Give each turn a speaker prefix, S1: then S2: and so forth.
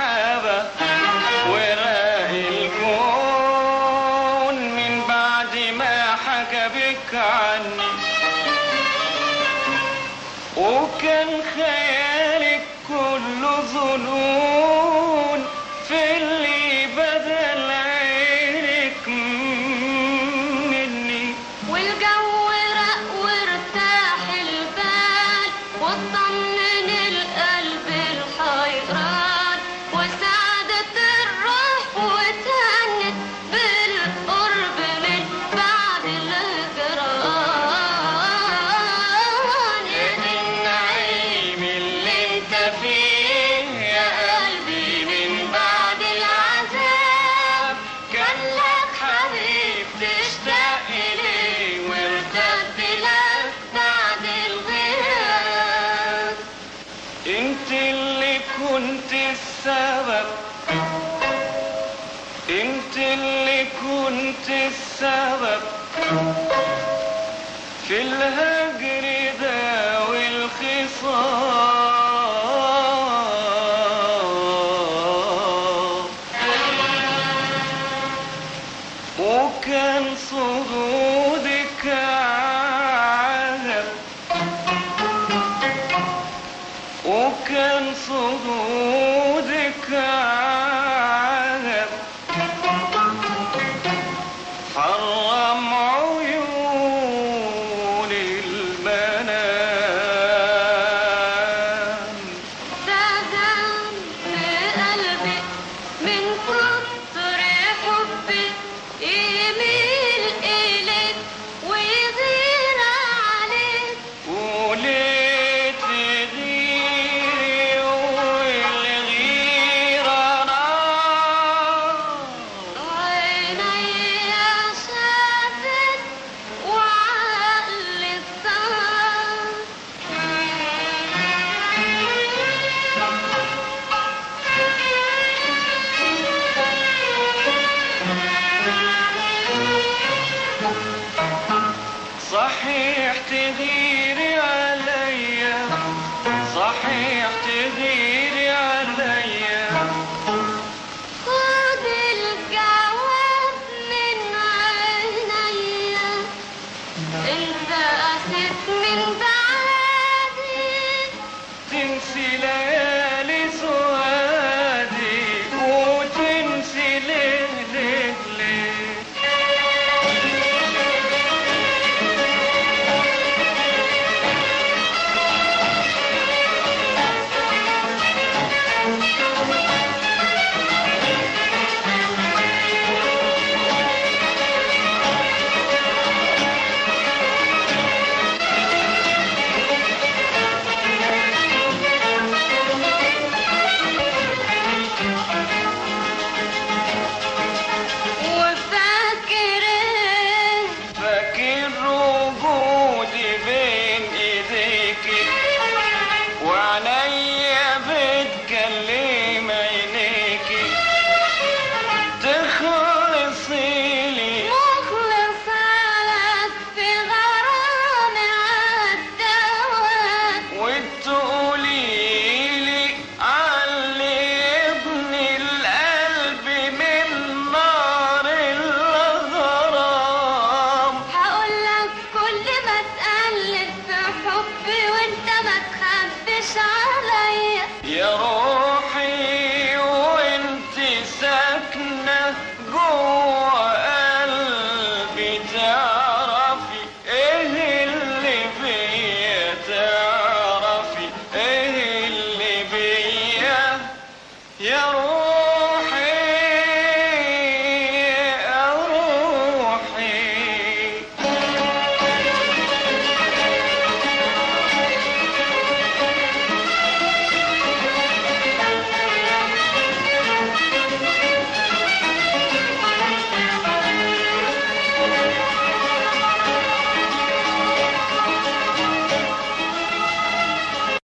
S1: السحابة وراء الكون من بعد ما حكى بك عني، وكان خيالك كله ظنون في اللي بدل عينك مني.
S2: والجو رق وارتاح البال واطمن القلب الحيران، وسعدت الروح وتهنت بالقرب من بعد الهجران. يا دي النعيم اللي انت فيه يا قلبي من بعد العذاب، كان لك حبيب تشتاق إليه وارتد لك بعد الغياب.
S1: انت اللي كنت السبب، انت اللي كنت السبب في الهجر ده والخصام، وكان صدودك عهد، وكان صدودك عهد حرم عيون المنام.
S2: ده دم في قلبي من كتر حبي يميل إليك ويغير عليك.
S1: وليه تغيري والغيرة نار،
S2: عينيا شافت وعقلي صار.
S1: صحيح تغيري عليا، صحيح تغيري عليا،
S2: خد الجواب من عينيا، انت قاسيت من بعدي.
S1: تنسي ليالي سوادي وتنسي ليه ليه ليه.
S2: وفاكر ايه؟
S1: فاكر وجودي بين ايديكي وعينيا بتكلم عينيكي، تخلصي لي
S2: مخلصة لك في غرامي عالدوام،
S1: وتقولي لي علمني القلب من نار الغرام.
S2: هقولك كل ما تقلب في حبي وانت ما تخبيش عليا.
S1: يا روحي وانت ساكنة جوه قلبي، تعرفي ايه اللي بيا، تعرفي ايه اللي بيا يا روحي.